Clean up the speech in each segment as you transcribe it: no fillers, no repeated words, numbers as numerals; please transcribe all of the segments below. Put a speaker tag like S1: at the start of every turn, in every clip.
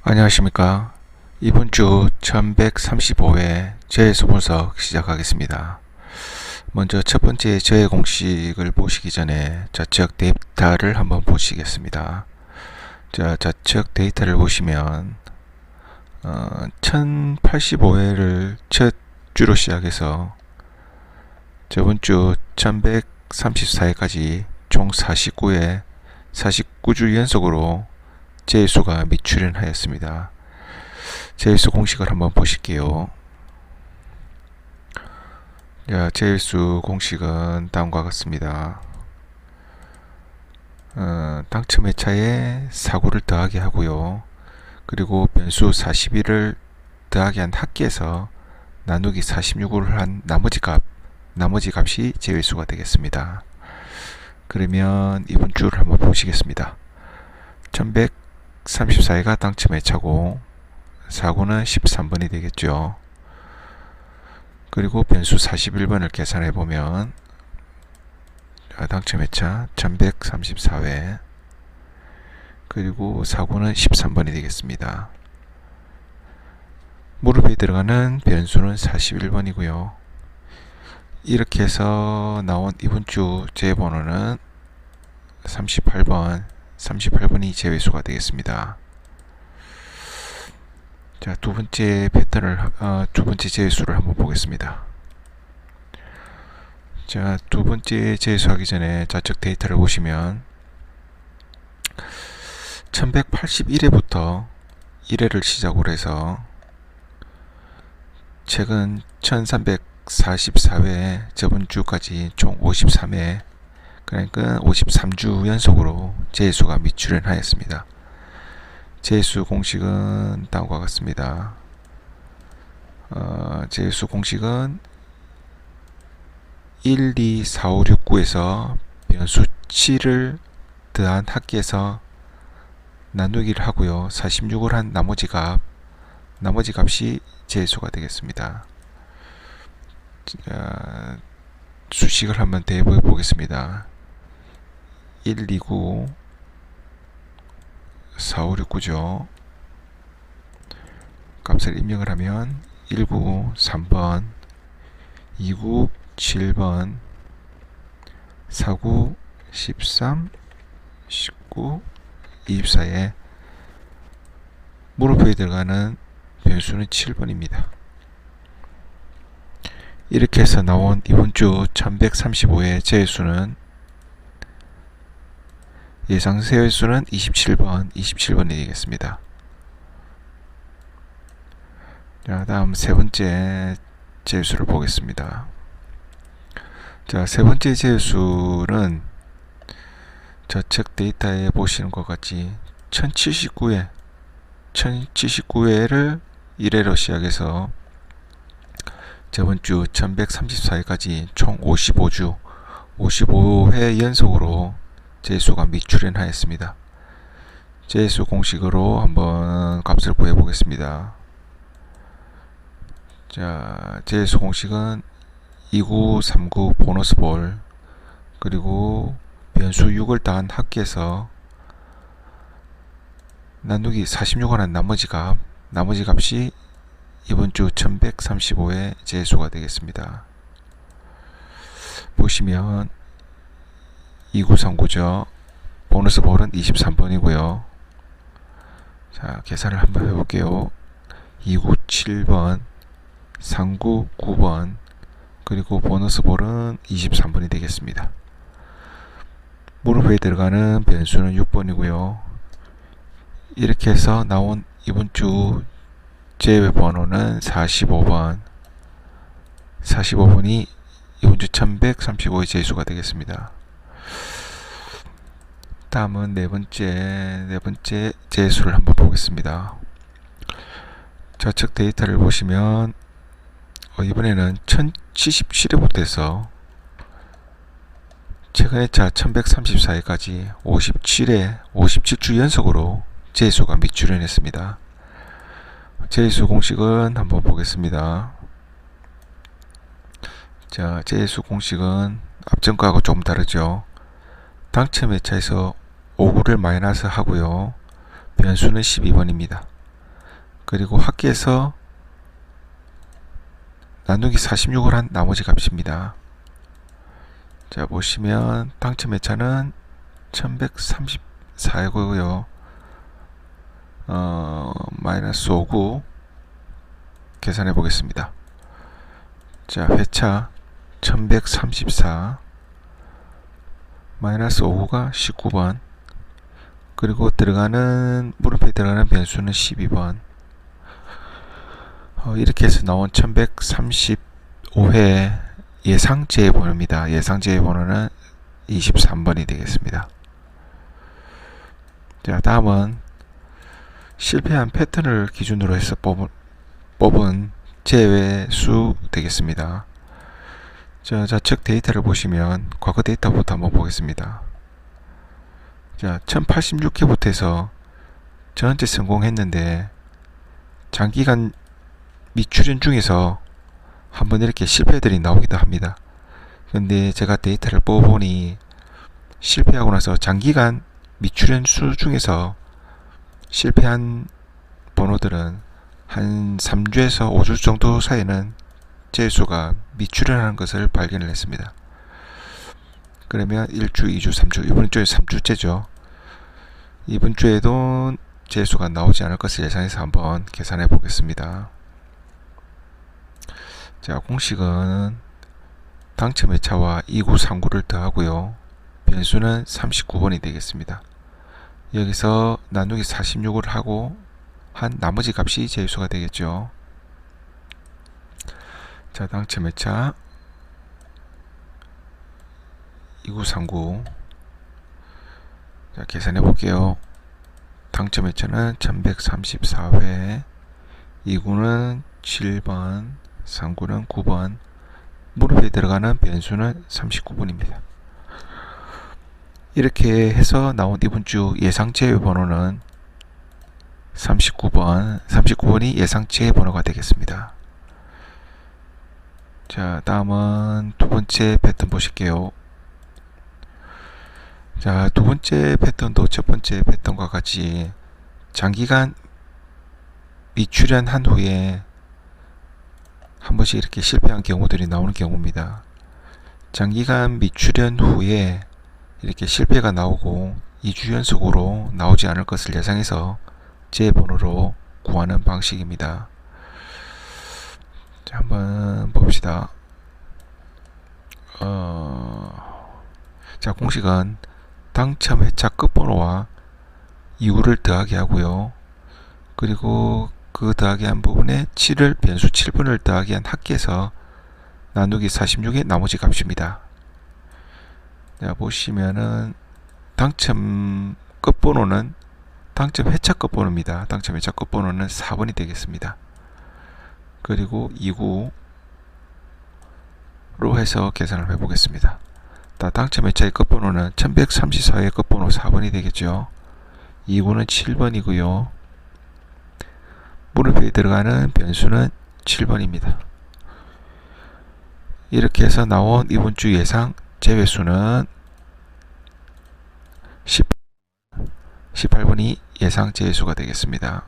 S1: 안녕하십니까. 이번 주 1135회 재해수 분석 시작하겠습니다. 먼저 첫 번째 재해 공식을 보시기 전에 좌측 데이터를 한번 보시겠습니다. 자, 좌측 데이터를 보시면 1085회를 첫 주로 시작해서 저번 주 1134회까지 총 49회 49주 연속으로 재해수가 미출현하였습니다. 재해수 공식을 한번 보실게요. 자, 재해수 공식은 다음과 같습니다. 당첨 회차에 사고를 더하기 하고요. 그리고 변수 41을 더하기 한 합계해서 나누기 46을 한 나머지 값이 재해수가 되겠습니다. 그러면 이번 주를 한번 보시겠습니다. 1134회가 당첨 회차고 사고는 13번이 되겠죠. 그리고 변수 41번을 계산해 보면 당첨 회차 1134회 그리고 사고는 13번이 되겠습니다. 무릎에 들어가는 변수는 41번이고요. 이렇게 해서 나온 이번 주 재해번호는 38번이 재해수가 되겠습니다. 자, 두 번째 재해수를 한번 보겠습니다. 자, 두 번째 재해수 하기 전에 좌측 데이터를 보시면 1181회부터 1회를 시작으로 해서 최근 1344회 저번 주까지 총 53회 그러니까 53주 연속으로 재해수가 미출현하였습니다. 재해수 공식은 다음과 같습니다. 재해수 공식은 1, 2, 4, 5, 6, 9에서 변수 7을 더한 합계해서 나누기를 하고요. 46을 한 나머지 값이 재해수가 되겠습니다. 자, 수식을 한번 대입해 보겠습니다. 1, 2, 9 4, 5, 6, 9죠. 값을 입력을 하면 19, 3번, 29, 7번, 49, 13, 19, 24에 물음표에 들어가는 변수는 7번입니다. 이렇게 해서 나온 이번 주 1135회 재해수는 예상 재해수는 27번이 되겠습니다. 자, 다음 세 번째 재해수를 보겠습니다. 자, 세 번째 재해수는 좌측 데이터에 보시는 것 같이 1079회를 1회로 시작해서 저번 주 1134회까지 총 55회 연속으로 재해수가 미출현하였습니다. 재해수 공식으로 한번 값을 구해 보겠습니다. 자, 재해수 공식은 2939 보너스 볼 그리고 변수 6을 더한 합계해서 나누기 46을 한 나머지 값이 이번 주 1135회 재해수가 되겠습니다. 보시면 2939죠. 보너스 볼은 23번이고요. 자, 계산을 한번 해볼게요. 297번, 399번, 그리고 보너스 볼은 23번이 되겠습니다. 무릎에 들어가는 변수는 6번이고요. 이렇게 해서 나온 이번 주 재해 번호는 45번이 이번 주 1135의 재해수가 되겠습니다. 다음은 네 번째 재해수를 한번 보겠습니다. 좌측 데이터를 보시면 이번에는 1077회부터 해서 최근 회차 1134회까지 57주 연속으로 재해수가 미출현했습니다. 재해수 공식은 한번 보겠습니다. 자, 재해수 공식은 앞전 거하고 좀 다르죠. 당첨 회차에서 5구를 마이너스 하고요. 변수는 12번입니다. 그리고 합계해서 나누기 46을 한 나머지 값입니다. 자, 보시면 당첨 회차는 1134이고요. 마이너스 59 계산해 보겠습니다. 자, 회차 1134 마이너스 59가 19번, 그리고 물음표에 들어가는 변수는 12번. 이렇게 해서 나온 1135회 예상 제외번호입니다. 예상 제외번호는 23번이 되겠습니다. 자, 다음은 실패한 패턴을 기준으로 해서 뽑은 제외수 되겠습니다. 자, 좌측 데이터를 보시면 과거 데이터부터 한번 보겠습니다. 자, 1086회부터 해서 전체 성공했는데 장기간 미출연 중에서 한번 이렇게 실패들이 나오기도 합니다. 근데 제가 데이터를 뽑아보니 실패하고 나서 장기간 미출연 수 중에서 실패한 번호들은 한 3주에서 5주 정도 사이에는 제수가 미출연하는 것을 발견을 했습니다. 그러면 1주, 2주, 3주, 이번 주에 3주째죠. 이번 주에도 제수가 나오지 않을 것을 예상해서 한번 계산해 보겠습니다. 자, 공식은 당첨 회차와 2939를 더하고요. 변수는 39번이 되겠습니다. 여기서 나누기 46을 하고 한 나머지 값이 제수가 되겠죠. 자, 당첨 회차 2939. 자, 계산해 볼게요. 당첨 회차는 1134회, 2구는 7번, 3구는 9번, 무릎에 들어가는 변수는 39번입니다. 이렇게 해서 나온 이번 주 예상 제외 번호는 39번이 예상 제외 번호가 되겠습니다. 자, 다음은 두 번째 패턴 보실게요. 자, 두 번째 패턴도 첫 번째 패턴과 같이 장기간 미출연한 후에 한 번씩 이렇게 실패한 경우들이 나오는 경우입니다. 장기간 미출연 후에 이렇게 실패가 나오고 2주 연속으로 나오지 않을 것을 예상해서 제 번호로 구하는 방식입니다. 자, 한번 봅시다. 자, 공식은 당첨 회차 끝번호와 이후를 더하기 하고요. 그리고 그 더하기 한 부분에 변수 7번을 더하기 한 합계해서 나누기 46의 나머지 값입니다. 자, 보시면은 당첨 끝번호는 당첨 회차 끝번호입니다. 당첨 회차 끝번호는 4번이 되겠습니다. 그리고 2구로 해서 계산을 해보겠습니다. 당첨 회차의 끝번호는 1134의 끝번호 4번이 되겠죠. 2구는 7번이고요. 물음표에 들어가는 변수는 7번입니다. 이렇게 해서 나온 이번 주 예상 제외수는 18번이 예상 제외수가 되겠습니다.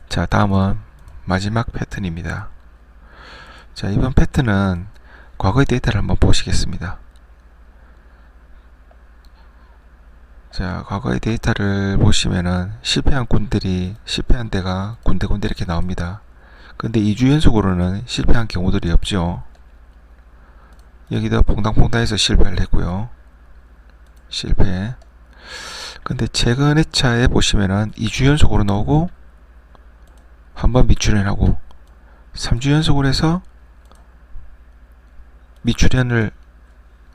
S1: 자, 다음은 마지막 패턴입니다. 자, 이번 패턴은 과거의 데이터를 한번 보시겠습니다. 자, 과거의 데이터를 보시면은 실패한 데가 군데군데 이렇게 나옵니다. 근데 2주 연속으로는 실패한 경우들이 없죠. 여기도 퐁당퐁당해서 실패를 했고요. 실패. 근데 최근 회차에 보시면은 2주 연속으로 나오고 한번 미출연하고 3주 연속으로 해서 미출연을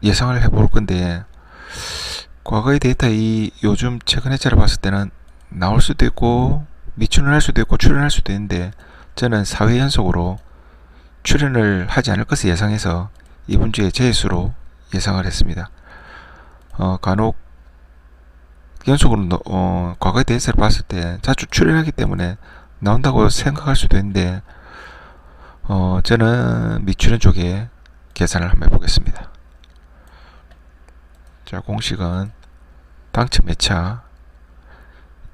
S1: 예상을 해볼 건데, 과거의 데이터 요즘 최근 회차를 봤을 때는 나올 수도 있고 미출연할 수도 있고 출연할 수도 있는데, 저는 4회 연속으로 출연을 하지 않을 것을 예상해서 이번 주에 제수로 예상을 했습니다. 간혹 연속으로 과거의 데이터를 봤을 때 자주 출연하기 때문에 나온다고 생각할 수도 있는데, 저는 미출연 쪽에 계산을 한번 해보겠습니다. 자, 공식은 당첨 회차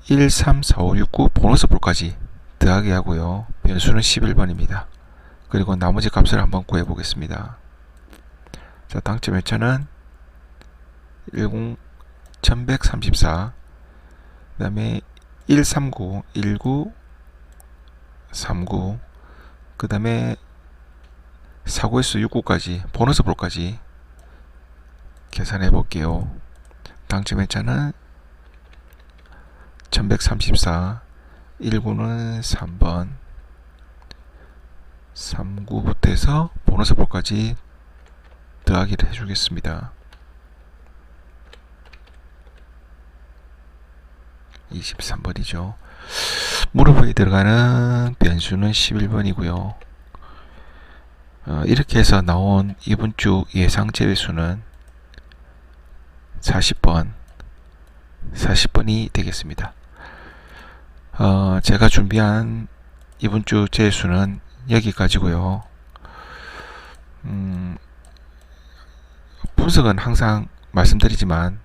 S1: 134569 보너스 볼까지 더하기 하고요. 변수는 11번입니다. 그리고 나머지 값을 한번 구해 보겠습니다. 자, 당첨 회차는 1134, 그 다음에 139, 1939, 그 다음에 사고횟수 69까지 보너스 볼까지 계산해 볼게요. 당첨 회차는 1134, 19는 3번, 39부터 해서 보너스 볼까지 더하기를 해주겠습니다. 23번이죠. 무릎에 들어가는 변수는 11번이고요. 이렇게 해서 나온 이번 주 예상 제외수는 40번이 되겠습니다. 제가 준비한 이번 주 제외수는 여기까지고요. 분석은 항상 말씀드리지만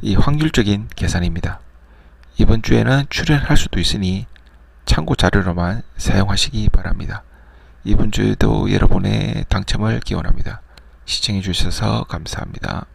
S1: 이 확률적인 계산입니다. 이번 주에는 출연할 수도 있으니 참고 자료로만 사용하시기 바랍니다. 이번 주에도 여러분의 당첨을 기원합니다. 시청해 주셔서 감사합니다.